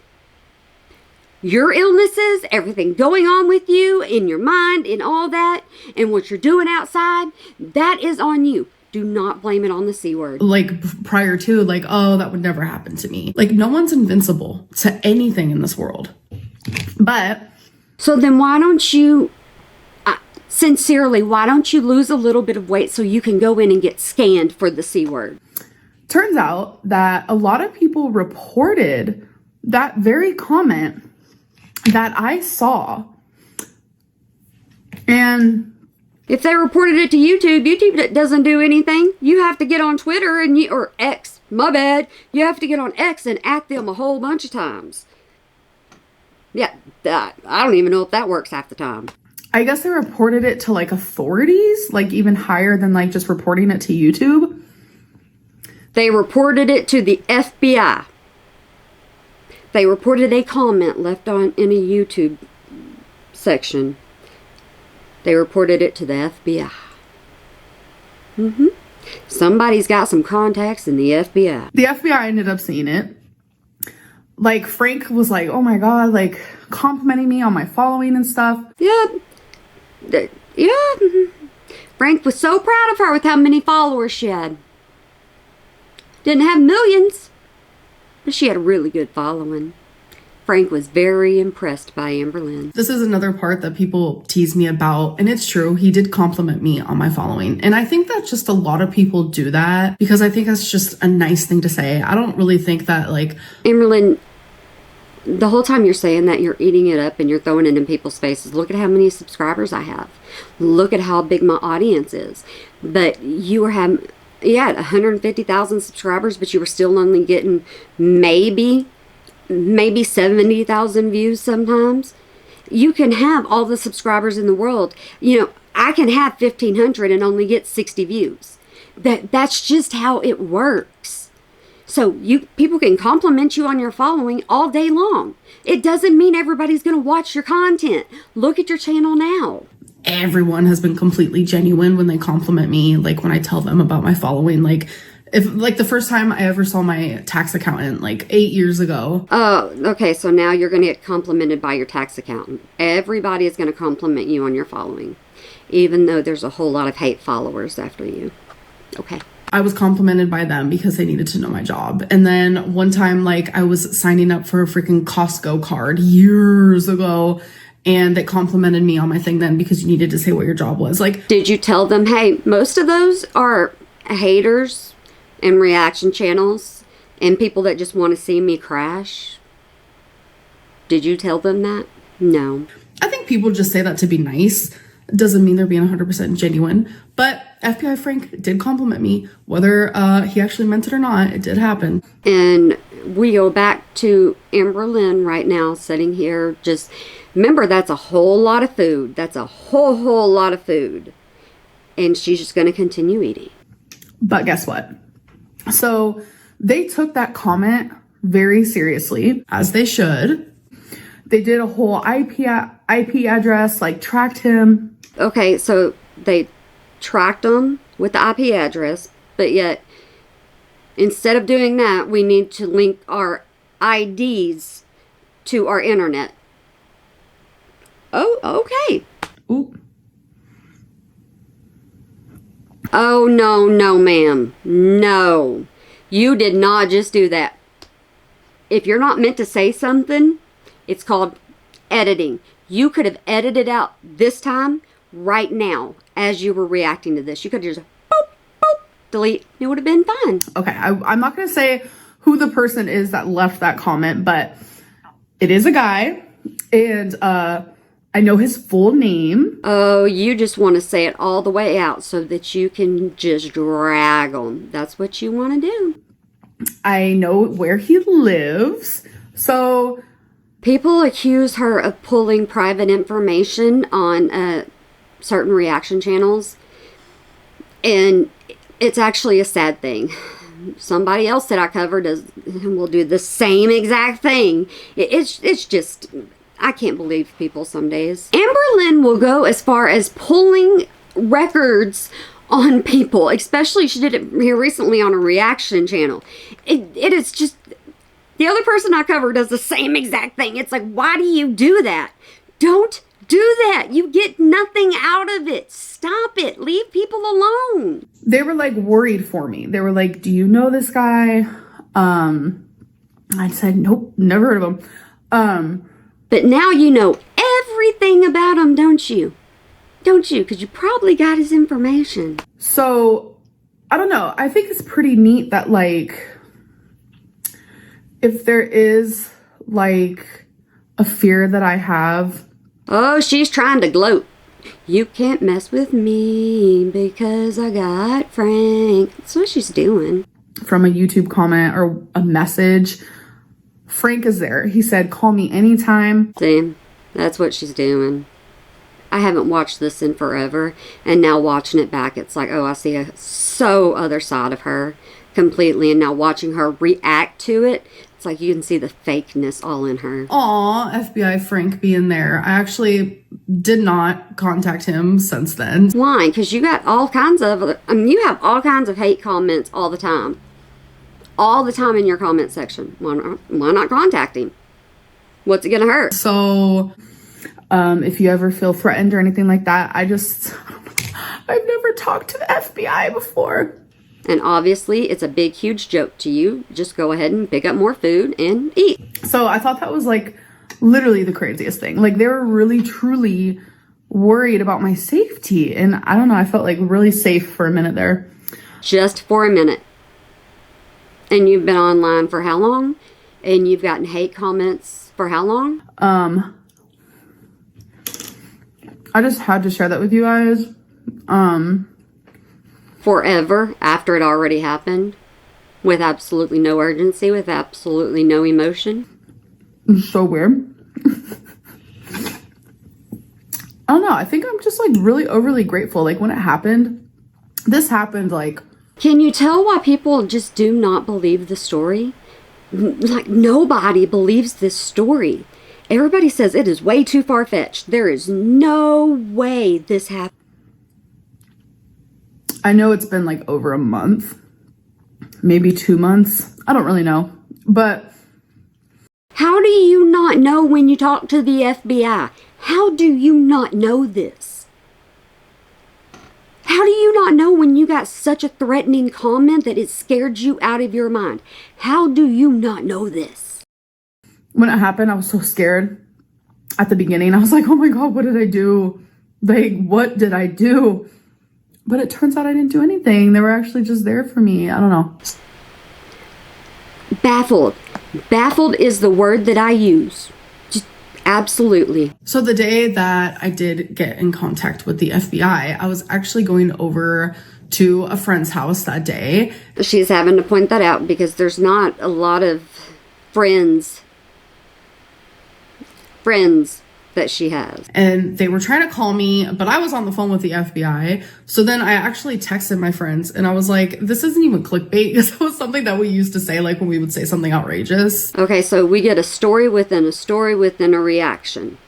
A: Your illnesses, everything going on with you, in your mind, and all that, and what you're doing outside, that is on you. Do not blame it on the C word.
B: Like prior to, like, oh, that would never happen to me. Like, no one's invincible to anything in this world. But
A: so then why don't you, sincerely, why don't you lose a little bit of weight so you can go in and get scanned for the C word?
B: turns out that a lot of people reported that very comment that I saw. And
A: if they reported it to YouTube, YouTube doesn't do anything. You have to get on Twitter or X, my bad. You have to get on X and at them a whole bunch of times. Yeah, I don't even know if that works half the time.
B: I guess they reported it to like authorities, like even higher than like just reporting it to YouTube.
A: They reported it to the FBI. They reported a comment left in a YouTube section. They reported it to the FBI. Somebody's got some contacts in the FBI.
B: The FBI ended up seeing it. Like, Frank was like, oh my God, like, complimenting me on my following and stuff.
A: Yeah. Frank was so proud of her with how many followers she had. Didn't have millions, but she had a really good following. Frank was very impressed by Amberlynn.
B: This is another part that people tease me about, and it's true. He did compliment me on my following. And I think that just a lot of people do that because I think that's just a nice thing to say. I don't really think that, like...
A: Amberlynn, the whole time you're saying that, you're eating it up and you're throwing it in people's faces. Look at how many subscribers I have. Look at how big my audience is. But you had 150,000 subscribers, but you were still only getting maybe 70,000 views sometimes. You can have all the subscribers in the world. You know, I can have 1,500 and only get 60 views. That's just how it works. So people can compliment you on your following all day long. It doesn't mean everybody's going to watch your content. Look at your channel now.
B: Everyone has been completely genuine when they compliment me, like when I tell them about my following. Like, if like the first time I ever saw my tax accountant, like 8 years ago.
A: Oh, okay. So now you're going to get complimented by your tax accountant. Everybody is going to compliment you on your following, even though there's a whole lot of hate followers after you. Okay.
B: I was complimented by them because they needed to know my job. And then one time, like, I was signing up for a freaking Costco card years ago, and they complimented me on my thing then because you needed to say what your job was. Like,
A: did you tell them, hey, most of those are haters and reaction channels and people that just want to see me crash? Did you tell them that? No.
B: I think people just say that to be nice. It doesn't mean they're being 100% genuine. But FBI Frank did compliment me. Whether he actually meant it or not, it did happen.
A: And we go back to Amberlynn right now, sitting here. Just remember, that's a whole lot of food. That's a whole lot of food. And she's just going to continue eating.
B: But guess what? So they took that comment very seriously, as they should. They did a whole IP address, like tracked him.
A: Okay, so they tracked him with the IP address, but yet instead of doing that, we need to link our IDs to our internet. Oh, okay.
B: Oop.
A: Oh, no, ma'am. No. You did not just do that. If you're not meant to say something, it's called editing. You could have edited out this time, right now, as you were reacting to this. You could have just boop, boop, delete. It would have been fine.
B: Okay, I'm not going to say who the person is that left that comment, but it is a guy, and I know his full name.
A: Oh, you just want to say it all the way out so that you can just drag them. That's what you want to do.
B: I know where he lives, so...
A: People accuse her of pulling private information on certain reaction channels, and it's actually a sad thing. Somebody else that I covered will do the same exact thing. It's just, I can't believe people some days. Amberlynn will go as far as pulling records on people, especially she did it here recently on a reaction channel. It is just, the other person I covered does the same exact thing. It's like, why do you do that? Don't do that. You get nothing out of it. Stop it. Leave people alone.
B: They were like worried for me. They were like, do you know this guy? I said, nope, never heard of him.
A: But now you know everything about him, don't you? Don't you? Because you probably got his information.
B: So, I don't know. I think it's pretty neat that, like, if there is, like, a fear that I have.
A: Oh, she's trying to gloat. You can't mess with me because I got Frank. That's what she's doing.
B: From a YouTube comment or a message, Frank is there. He said, call me anytime.
A: See, that's what she's doing. I haven't watched this in forever, and now watching it back, it's like, oh, I see a so other side of her completely, and now watching her react to it, it's like you can see the fakeness all in her.
B: Aw, FBI Frank being there. I actually did not contact him since then.
A: Why? Because you got all kinds of, you have all kinds of hate comments all the time. All the time in your comment section. Why not contact him? What's it gonna hurt?
B: So, if you ever feel threatened or anything like that, I've never talked to the FBI before.
A: And obviously, it's a big, huge joke to you. Just go ahead and pick up more food and eat.
B: So I thought that was like literally the craziest thing. Like they were really, truly worried about my safety. And I don't know, I felt like really safe for a minute there.
A: Just for a minute. And you've been online for how long? And you've gotten hate comments for how long?
B: I just had to share that with you guys.
A: Forever after it already happened. With absolutely no urgency, with absolutely no emotion.
B: It's so weird. I don't know. I think I'm just like really overly grateful. Like when it happened, this happened like...
A: Can you tell why people just do not believe the story? Like nobody believes this story. Everybody says it is way too far-fetched. There is no way this happened.
B: I know it's been like over a month, maybe 2 months. I don't really know, but...
A: How do you not know when you talk to the FBI? How do you not know this? How do you not know when you got such a threatening comment that it scared you out of your mind? How do you not know this?
B: When it happened, I was so scared at the beginning. I was like, oh my God, what did I do? Like, what did I do? But it turns out I didn't do anything. They were actually just there for me. I don't know.
A: Baffled. Baffled is the word that I use. Just absolutely.
B: So the day that I did get in contact with the FBI, I was actually going over to a friend's house that day.
A: She's having to point that out because there's not a lot of friends that she has.
B: And they were trying to call me, but I was on the phone with the FBI. So then I actually texted my friends and I was like, this isn't even clickbait. This was something that we used to say, like when we would say something outrageous.
A: Okay, so we get a story within a reaction.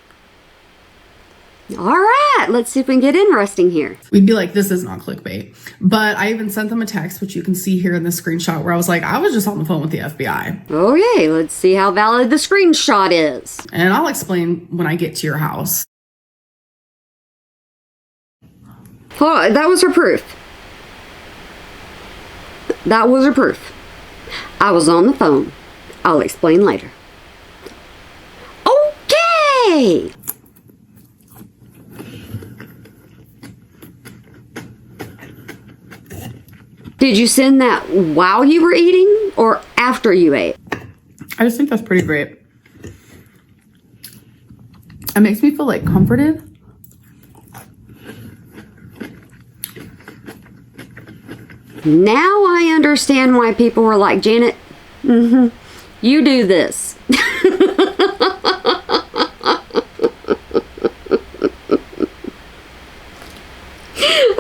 A: All right, let's see if we can get interesting here.
B: We'd be like, this is not clickbait. But I even sent them a text, which you can see here in the screenshot, where I was like, I was just on the phone with the FBI.
A: Okay, let's see how valid the screenshot is.
B: And I'll explain when I get to your house.
A: Oh, that was her proof. That was her proof. I was on the phone. I'll explain later. Okay! Did you send that while you were eating or after you ate?
B: I just think that's pretty great. It makes me feel like comforted.
A: Now I understand why people were like, Janet, you do this.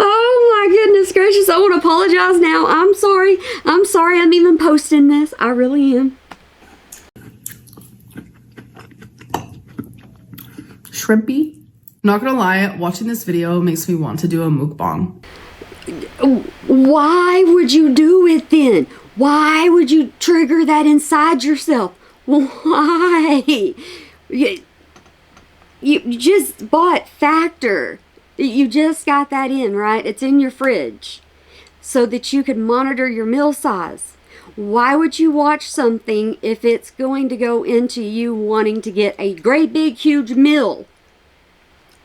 A: Oh my goodness gracious, I want to apologize now. I'm sorry. I'm sorry I'm even posting this. I really am.
B: Shrimpy. Not gonna lie, watching this video makes me want to do a mukbang.
A: Why would you do it then? Why would you trigger that inside yourself? Why? You just bought Factor. You just got that in, right? It's in your fridge so that you can monitor your meal size. Why would you watch something if it's going to go into you wanting to get a great big huge meal?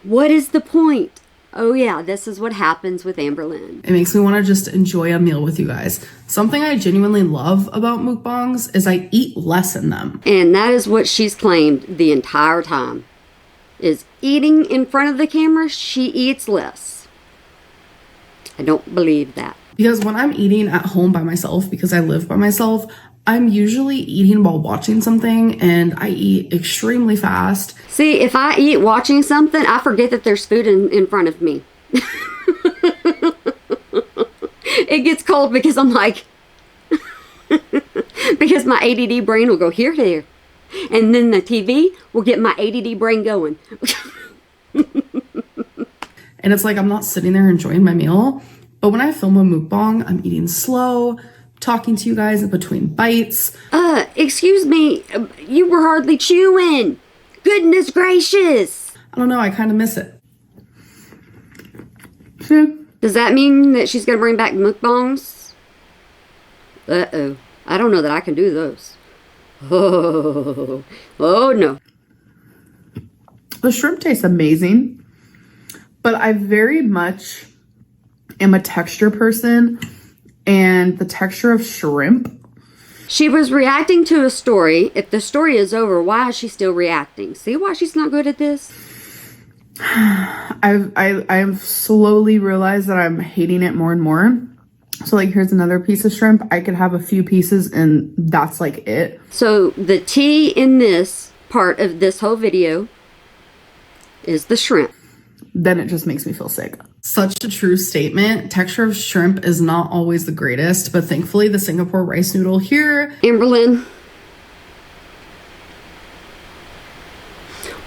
A: What is the point? Oh yeah, this is what happens with Amberlynn.
B: It makes me want to just enjoy a meal with you guys. Something I genuinely love about mukbangs is I eat less in them.
A: And that is what she's claimed the entire time. Is eating in front of the camera, she eats less. I don't believe that.
B: Because when I'm eating at home by myself, because I live by myself, I'm usually eating while watching something and I eat extremely fast.
A: See, if I eat watching something, I forget that there's food in front of me. It gets cold because I'm like, because my ADD brain will go here, there. And then the TV will get my ADD brain going.
B: And it's like I'm not sitting there enjoying my meal. But when I film a mukbang, I'm eating slow, talking to you guys in between bites.
A: Excuse me, you were hardly chewing. Goodness gracious.
B: I don't know, I kind of miss it.
A: Does that mean that she's going to bring back mukbangs? Uh-oh. I don't know that I can do those. Oh no.
C: The shrimp tastes amazing, but I very much am a texture person, and the texture of shrimp.
A: She was reacting to a story. If the story is over, why is she still reacting? See why she's not good at this?
C: I've slowly realized that I'm hating it more and more. So like, here's another piece of shrimp. I could have a few pieces and that's like it.
A: So the tea in this part of this whole video is the shrimp.
C: Then it just makes me feel sick.
B: Such a true statement. Texture of shrimp is not always the greatest, but thankfully the Singapore rice noodle here.
A: Amberlynn,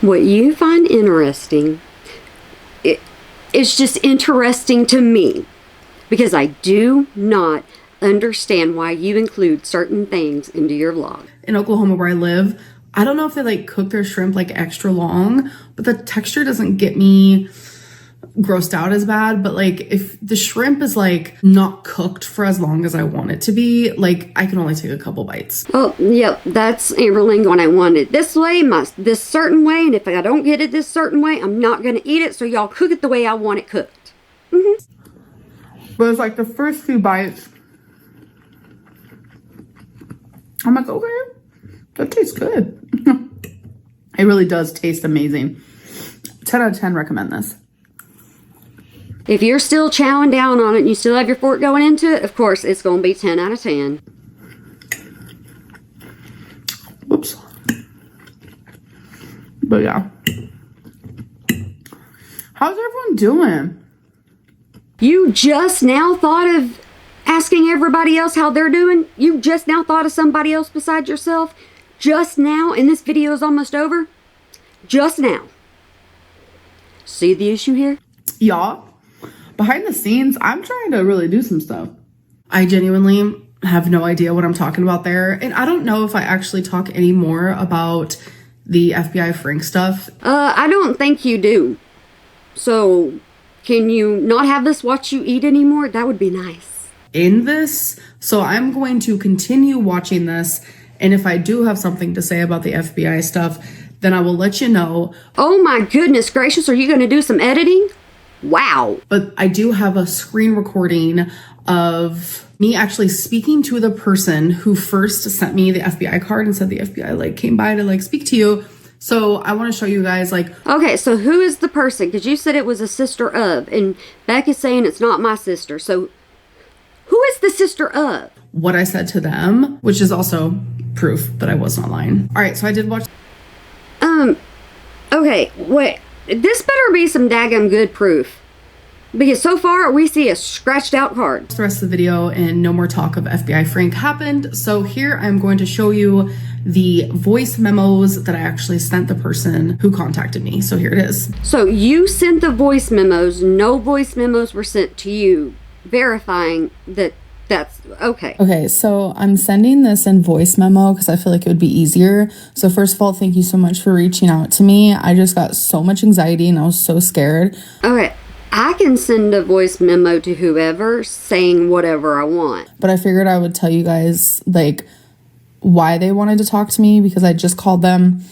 A: what you find interesting, it's just interesting to me. Because I do not understand why you include certain things into your vlog.
B: In Oklahoma where I live, I don't know if they like cook their shrimp like extra long, but the texture doesn't get me grossed out as bad. But like if the shrimp is like not cooked for as long as I want it to be, like I can only take a couple bites.
A: Oh, yep, that's Amberlynn going, I want it this way, this certain way, and if I don't get it this certain way, I'm not going to eat it, so y'all cook it the way I want it cooked.
C: But it's like the first few bites, I'm like, okay, that tastes good. It really does taste amazing. 10 out of 10 recommend this.
A: If you're still chowing down on it and you still have your fork going into it, of course, it's going to be 10 out of 10.
C: Whoops. But yeah. How's everyone doing?
A: You just now thought of asking everybody else how they're doing? You just now thought of somebody else besides yourself? Just now? And this video is almost over? Just now. See the issue here?
C: Y'all, behind the scenes, I'm trying to really do some stuff.
B: I genuinely have no idea what I'm talking about there. And I don't know if I actually talk any more about the FBI Frank stuff.
A: I don't think you do. So, can you not have us watch you eat anymore? That would be nice.
B: In this, so I'm going to continue watching this, and if I do have something to say about the FBI stuff, then I will let you know.
A: Oh my goodness gracious, are you going to do some editing? Wow.
B: But I do have a screen recording of me actually speaking to the person who first sent me the FBI card and said the FBI like came by to like speak to you. So I want to show you guys like...
A: Okay, so who is the person? Because you said it was a sister of, and Beck is saying it's not my sister. So who is the sister of?
B: What I said to them, which is also proof that I was not lying. All right, so I did watch...
A: Okay, wait. This better be some daggum good proof. Because so far, we see a scratched out card.
B: The rest of the video and no more talk of FBI Frank happened. So here I'm going to show you the voice memos that I actually sent the person who contacted me. So here it is.
A: So you sent the voice memos. No voice memos were sent to you, verifying that that's okay.
B: Okay, so I'm sending this in voice memo because I feel like it would be easier. So first of all, thank you so much for reaching out to me. I just got so much anxiety and I was so scared.
A: Okay. I can send a voice memo to whoever saying whatever I want.
B: But I figured I would tell you guys, like, why they wanted to talk to me, because I just called them,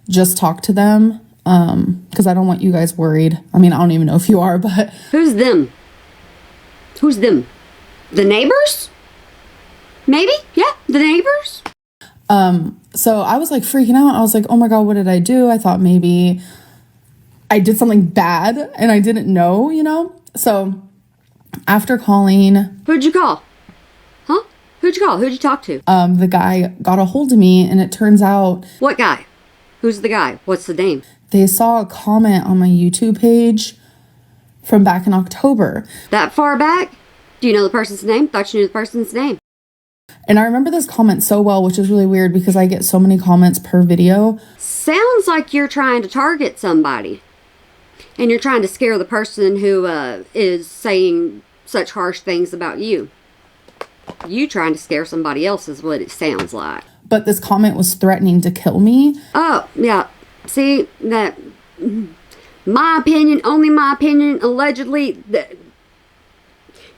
B: just talk to them, because I don't want you guys worried. I mean, I don't even know if you are, but...
A: Who's them? Who's them? The neighbors? Maybe? Yeah, the neighbors?
B: So I was, like, freaking out. I was like, oh my God, what did I do? I thought maybe I did something bad and I didn't know, you know? So after calling...
A: Who'd you call? Huh? Who'd you call? Who'd you talk to?
B: The guy got a hold of me and it turns out...
A: What guy? Who's the guy? What's the name?
B: They saw a comment on my YouTube page from back in October.
A: That far back? Do you know the person's name? Thought you knew the person's name.
B: And I remember this comment so well, which is really weird because I get so many comments per video.
A: Sounds like you're trying to target somebody. And you're trying to scare the person who is saying such harsh things about you. You trying to scare somebody else is what it sounds like.
B: But this comment was threatening to kill me.
A: Oh, yeah. See, that... My opinion, only my opinion, allegedly...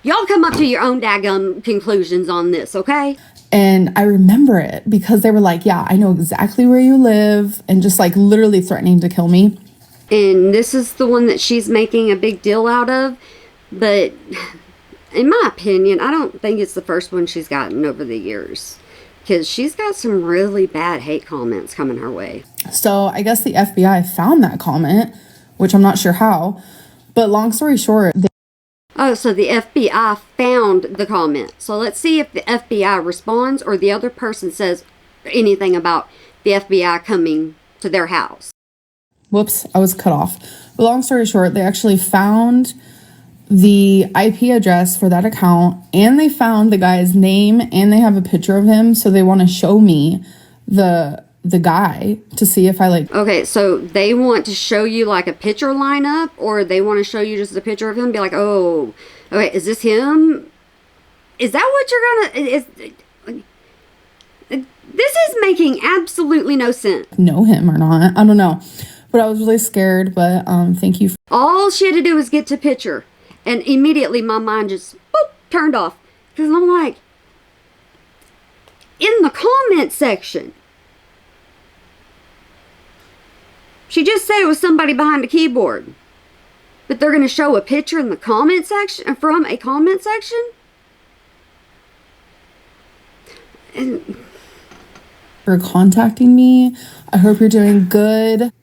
A: Y'all come up to your own daggum conclusions on this, okay?
B: And I remember it because they were like, yeah, I know exactly where you live. And just like literally threatening to kill me.
A: And this is the one that she's making a big deal out of. But in my opinion, I don't think it's the first one she's gotten over the years. Because she's got some really bad hate comments coming her way.
B: So I guess the FBI found that comment, which I'm not sure how. But long story short...
A: Oh, so the FBI found the comment. So let's see if the FBI responds or the other person says anything about the FBI coming to their house.
B: Whoops, I was cut off. But long story short, they actually found the IP address for that account and they found the guy's name and they have a picture of him. So they want to show me the guy to see if I like...
A: Okay, so they want to show you like a picture lineup or they want to show you just a picture of him and be like, oh, okay, is this him? Is that what you're gonna... This is making absolutely no sense.
B: Know him or not, I don't know. But I was really scared, but thank you.
A: All she had to do was get to picture. And immediately my mind just boop, turned off. Because I'm like, in the comment section. She just said it was somebody behind a keyboard. But they're going to show a picture in the comment section, from a comment section? And
B: for contacting me. I hope you're doing good.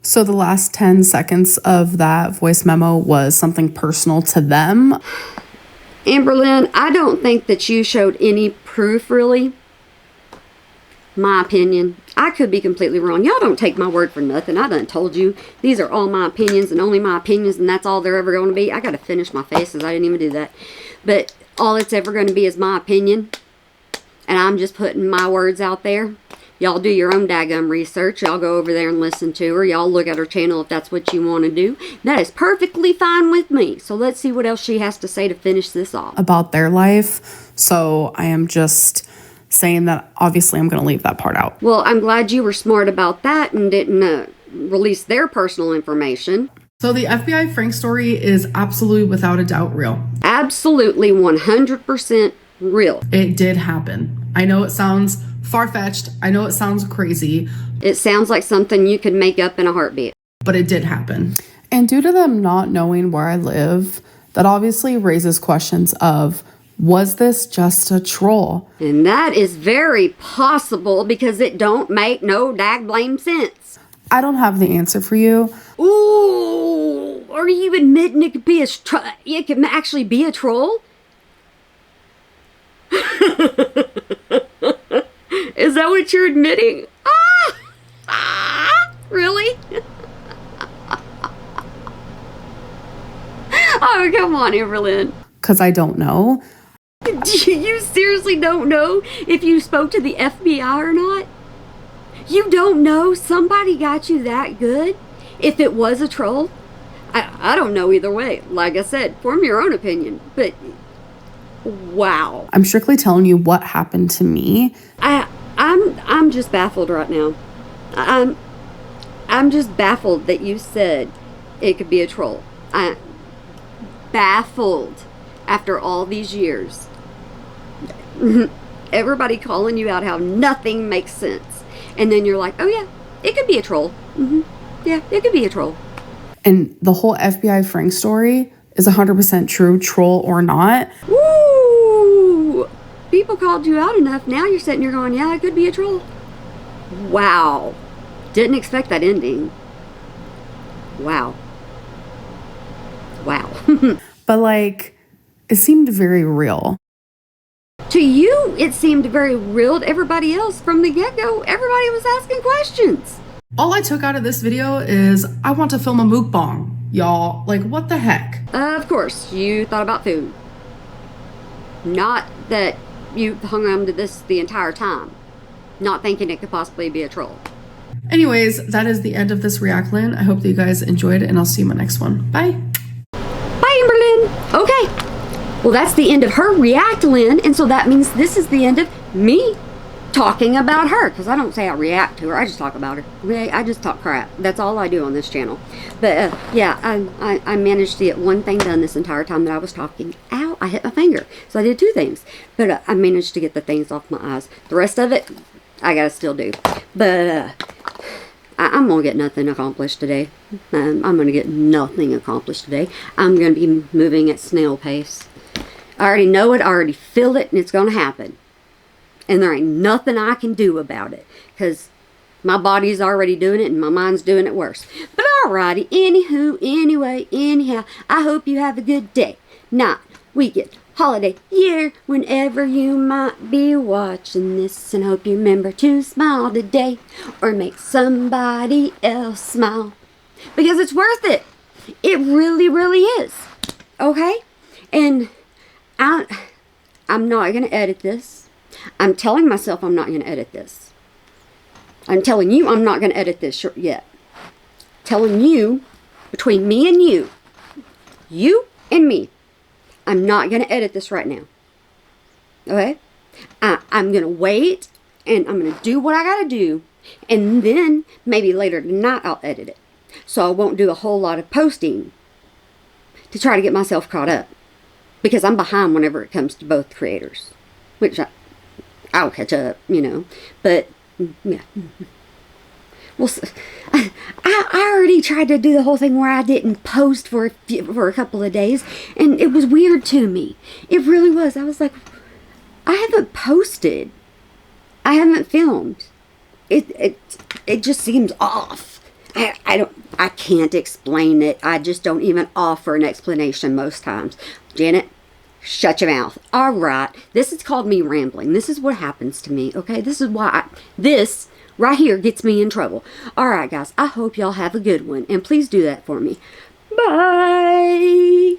B: So the last 10 seconds of that voice memo was something personal to them.
A: Amberlynn, I don't think that you showed any proof, really. My opinion. I could be completely wrong. Y'all don't take my word for nothing. I done told you. These are all my opinions and only my opinions, and that's all they're ever going to be. I got to finish my faces. I didn't even do that. But all it's ever going to be is my opinion. And I'm just putting my words out there. Y'all do your own daggum research. Y'all go over there and listen to her. Y'all look at her channel if that's what you want to do. That is perfectly fine with me. So let's see what else she has to say to finish this off.
B: About their life. So I am just saying that obviously I'm going to leave that part out.
A: Well, I'm glad you were smart about that and didn't release their personal information.
B: So the FBI Frank story is absolutely without a doubt real.
A: Absolutely 100% real.
B: It did happen. I know it sounds far-fetched. I know it sounds crazy.
A: It sounds like something you could make up in a heartbeat.
B: But it did happen. And due to them not knowing where I live, that obviously raises questions of, was this just a troll?
A: And that is very possible because it don't make no dag-blame sense.
B: I don't have the answer for you.
A: Ooh, are you admitting it could be it can actually be a troll? Is that what you're admitting? Really? Oh, come on, Amberlynn.
B: Because I don't know.
A: You seriously don't know if you spoke to the FBI or not? You don't know somebody got you that good? If it was a troll? I don't know either way. Like I said, form your own opinion. But, wow.
B: I'm strictly telling you what happened to me.
A: I'm just baffled right now. I'm just baffled that you said it could be a troll. I'm baffled after all these years. Everybody calling you out how nothing makes sense. And then you're like, oh yeah, it could be a troll. Yeah, it could be a troll.
B: And the whole FBI Frank story is 100% true, troll or not.
A: Woo! People called you out enough. Now you're sitting here going, yeah, it could be a troll. Wow. Didn't expect that ending. Wow. Wow.
B: But like, it seemed very real.
A: To you, it seemed very real. To everybody else, from the get-go, everybody was asking questions.
B: All I took out of this video is I want to film a mukbang. Y'all, like, what the heck?
A: Of course, you thought about food. Not that you hung on to this the entire time. Not thinking it could possibly be a troll.
B: Anyways, that is the end of this Reactlin. I hope that you guys enjoyed it, and I'll see you in my next one. Bye.
A: Bye, Amberlynn. Okay. Well, that's the end of her Reactlin, and so that means this is the end of me talking about her, because I don't say I react to her, I just talk about her. Okay? I just talk crap. That's all I do on this channel. But yeah, I managed to get one thing done this entire time that I was talking. Ow, I hit my finger. So I did two things. But I managed to get the things off my eyes. The rest of it, I gotta still do. But I'm gonna get nothing accomplished today. I'm gonna get nothing accomplished today. I'm gonna be moving at snail pace. I already know it, I already feel it, and it's gonna happen. And there ain't nothing I can do about it, because my body's already doing it and my mind's doing it worse. But alrighty, anywho, anyway, anyhow, I hope you have a good day, night, weekend, holiday, year, whenever you might be watching this. And hope you remember to smile today, or make somebody else smile, because it's worth it. It really, really is. Okay? And I'm not going to edit this. I'm telling myself I'm not going to edit this. I'm telling you I'm not going to edit this yet. Telling you, between me and you and me, I'm not going to edit this right now. Okay? I'm going to wait, and I'm going to do what I got to do, and then maybe later tonight I'll edit it. So I won't do a whole lot of posting to try to get myself caught up, because I'm behind whenever it comes to both creators, which I'll catch up, you know. But yeah, well, I already tried to do the whole thing where I didn't post for a couple of days, and it was weird to me. It really was. I was like, I haven't posted, I haven't filmed. It just seems off. I can't explain it. I just don't even offer an explanation most times. Janet, shut your mouth. All right. This is called me rambling. This is what happens to me, okay? This is why this right here gets me in trouble. All right, guys. I hope y'all have a good one, and please do that for me. Bye.